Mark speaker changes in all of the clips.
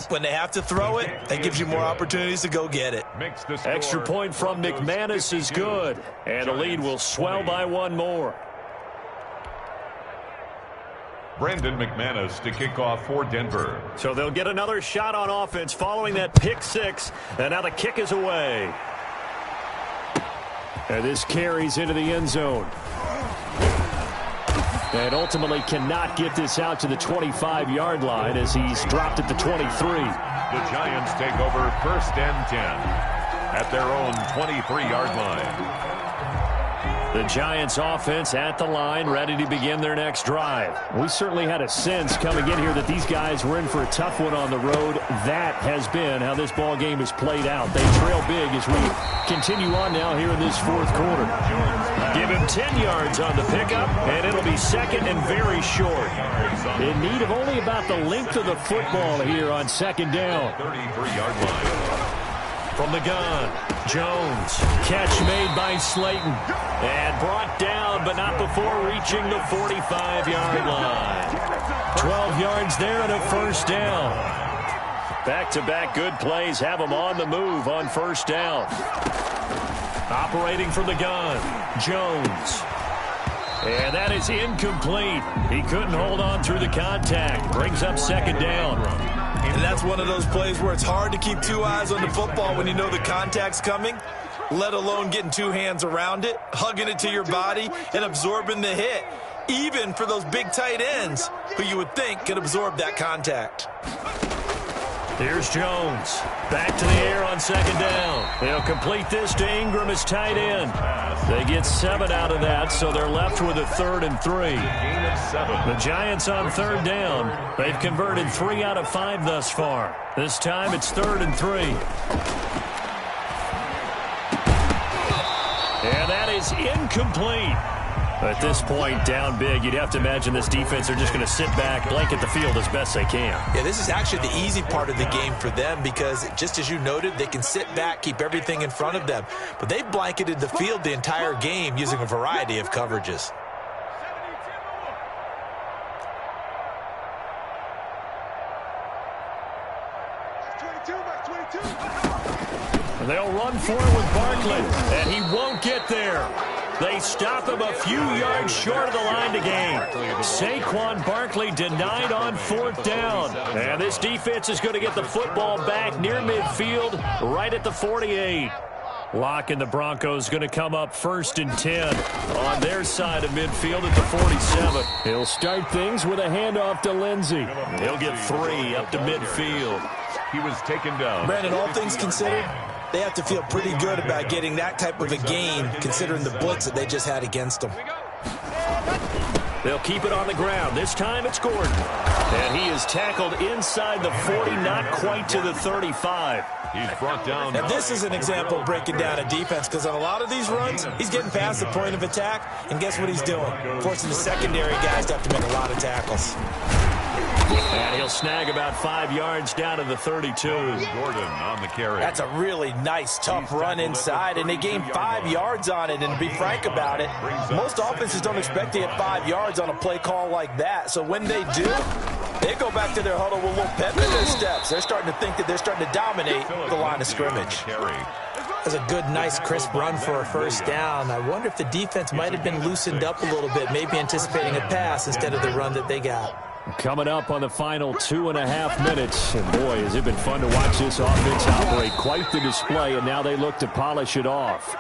Speaker 1: When they have to throw it, that gives you more opportunities to go get it.
Speaker 2: Extra point from McManus is good. And the lead will swell by one more.
Speaker 3: Brandon McManus to kick off for Denver.
Speaker 2: So they'll get another shot on offense following that pick six. And now the kick is away. And this carries into the end zone. And ultimately cannot get this out to the 25-yard line as he's dropped at the 23.
Speaker 3: The Giants take over 1st and 10 at their own 23-yard line.
Speaker 2: The Giants offense at the line, ready to begin their next drive. We certainly had a sense coming in here that these guys were in for a tough one on the road. That has been how this ball game has played out. They trail big as we continue on now here in this fourth quarter. Give him 10 yards on the pickup, and it'll be second and very short. In need of only about the length of the football here on second down.
Speaker 3: 33-yard line.
Speaker 2: From the gun, Jones. Catch made by Slayton. And brought down, but not before reaching the 45-yard line. 12 yards there and a first down. Back-to-back good plays have them on the move on first down. Operating from the gun, Jones. And that is incomplete. He couldn't hold on through the contact. Brings up second down.
Speaker 1: And that's one of those plays where it's hard to keep two eyes on the football when you know the contact's coming, let alone getting two hands around it, hugging it to your body, and absorbing the hit, even for those big tight ends who you would think could absorb that contact.
Speaker 2: Here's Jones. Back to the air on second down. They'll complete this to Ingram as tight end. They get 7 out of that, so they're left with a 3rd and 3. The Giants on third down. They've converted 3 out of 5 thus far. This time it's 3rd and 3. And that is incomplete. At this point, down big, you'd have to imagine this defense are just going to sit back, blanket the field as best they can.
Speaker 1: Yeah, this is actually the easy part of the game for them because, just as you noted, they can sit back, keep everything in front of them. But they've blanketed the field the entire game using a variety of coverages.
Speaker 2: And they'll run for it with Barkley, and he won't get there. They stop him a few yards short of the line to gain. Saquon Barkley denied on 4th down. And this defense is going to get the football back near midfield, right at the 48. Locke and the Broncos going to come up 1st and 10 on their side of midfield at the 47. He'll start things with a handoff to Lindsey. He'll get 3 up to midfield.
Speaker 3: He was taken down.
Speaker 1: Brandon, all things considered, they have to feel pretty good about getting that type of a gain, considering the blitz that they just had against them.
Speaker 2: They'll keep it on the ground. This time it's Gordon. And he is tackled inside the 40, not quite to the 35.
Speaker 3: He's brought down.
Speaker 1: Now, this is an example of breaking down a defense because on a lot of these runs, he's getting past the point of attack, and guess what he's doing? Forcing the secondary guys to have to make a lot of tackles.
Speaker 2: And he'll snag about 5 yards down to the 32.
Speaker 3: Gordon on the carry.
Speaker 1: That's a really nice, tough run inside, and they gained 5 yards on it. And to be frank about it, most offenses don't expect to get 5 yards on a play call like that. So when they do, they go back to their huddle with a little pep in their steps. They're starting to think that they're starting to dominate the line of scrimmage. That's a good, nice, crisp run for a first down. I wonder if the defense might have been loosened up a little bit, maybe anticipating a pass instead of the run that they got.
Speaker 2: Coming up on the final 2.5 minutes. And boy, has it been fun to watch this offense operate. Quite the display, and now they look to polish it off.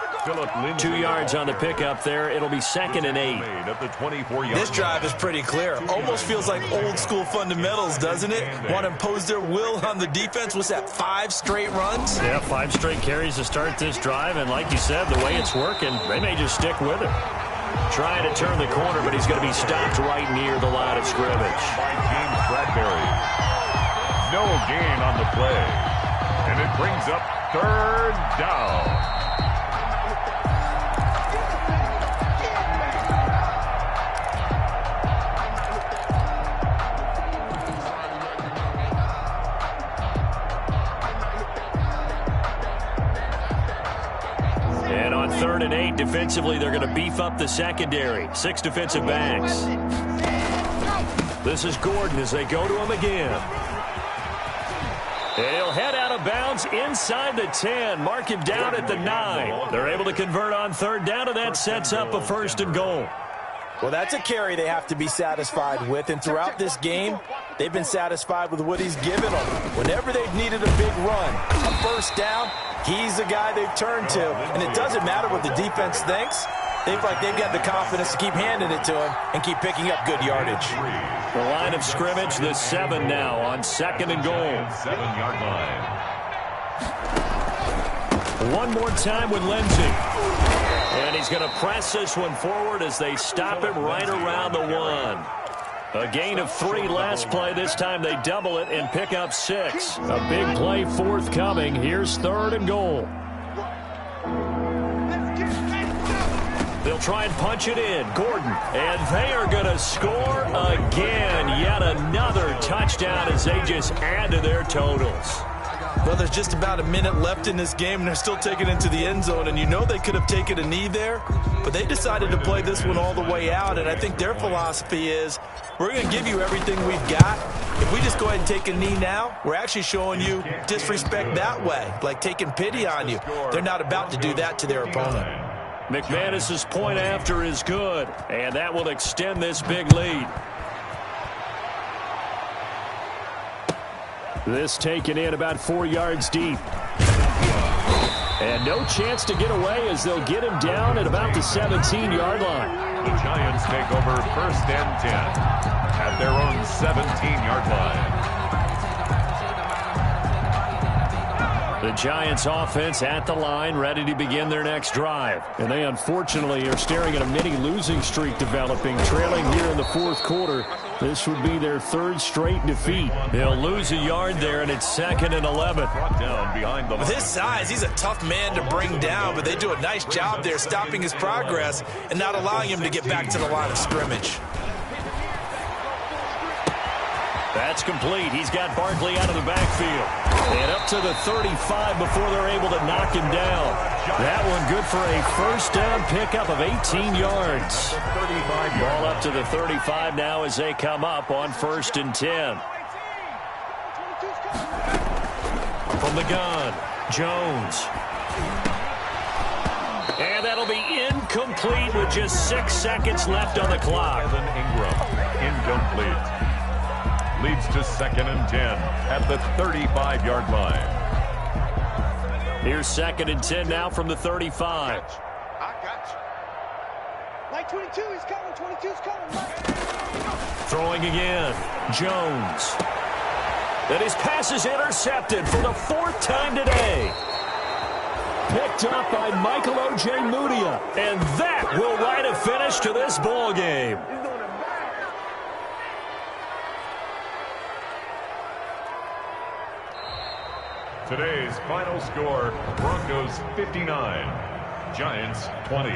Speaker 2: 2 yards on the pickup there. It'll be 2nd and 8.
Speaker 1: This drive is pretty clear. Almost feels like old school fundamentals, doesn't it? Want to impose their will on the defense. What's that, 5 straight runs?
Speaker 2: Yeah, 5 straight carries to start this drive. And like you said, the way it's working, they may just stick with it. Trying to turn the corner, but he's going to be stopped right near the line of scrimmage.
Speaker 3: By James Bradbury. No gain on the play. And it brings up 3rd down.
Speaker 2: And on 3rd and 8, defensively, they're going to beef up the secondary. 6 defensive backs. This is Gordon as they go to him again. And he'll head out of bounds inside the 10. Mark him down at the 9. They're able to convert on third down, and that sets up a 1st and goal.
Speaker 1: Well, that's a carry they have to be satisfied with, and throughout this game, they've been satisfied with what he's given them. Whenever they've needed a big run, a 1st down, he's the guy they've turned to. And it doesn't matter what the defense thinks. They feel like they've got the confidence to keep handing it to him and keep picking up good yardage.
Speaker 2: The line of scrimmage, the 7 now on 2nd and goal.
Speaker 3: 7-yard line.
Speaker 2: One more time with Lindsey. And he's going to press this one forward as they stop him right around the 1. A gain of 3 last play. This time they double it and pick up 6. A big play forthcoming. Here's 3rd and goal. They'll try and punch it in. Gordon. And they are going to score again. Yet another touchdown as they just add to their totals.
Speaker 1: Well, there's just about a minute left in this game, and they're still taking it into the end zone. And you know they could have taken a knee there, but they decided to play this one all the way out. And I think their philosophy is, we're going to give you everything we've got. If we just go ahead and take a knee now, we're actually showing you disrespect that way, like taking pity on you. They're not about to do that to their opponent.
Speaker 2: McManus's point after is good, and that will extend this big lead. This taken in about 4 yards deep. And no chance to get away as they'll get him down at about the 17-yard line.
Speaker 3: The Giants take over 1st and 10 at their own 17-yard line.
Speaker 2: The Giants offense at the line, ready to begin their next drive. And they unfortunately are staring at a mini losing streak developing, trailing here in the 4th quarter. This would be their 3rd straight defeat. They'll lose a yard there, and it's 2nd and 11.
Speaker 3: Down behind the
Speaker 1: With his size, he's a tough man to bring down, but they do a nice job there stopping his progress and not allowing him to get back to the line of scrimmage.
Speaker 2: That's complete. He's got Barkley out of the backfield. And up to the 35 before they're able to knock him down. That one good for a 1st down pickup of 18 yards. Ball up to the 35 now as they come up on 1st and 10. From the gun, Jones. And that'll be incomplete with just 6 seconds left on the clock.
Speaker 3: Ingram, incomplete. Leads to 2nd and 10 at the 35-yard line.
Speaker 2: Here's 2nd and 10 now from the 35.
Speaker 4: I got you. Like 22, he's coming. 22's coming.
Speaker 2: Throwing again. Jones. And his pass is intercepted for the 4th time today. Picked up by Michael Ojemudia. And that will write a finish to this ball game.
Speaker 3: Today's final score, Broncos 59, Giants 20.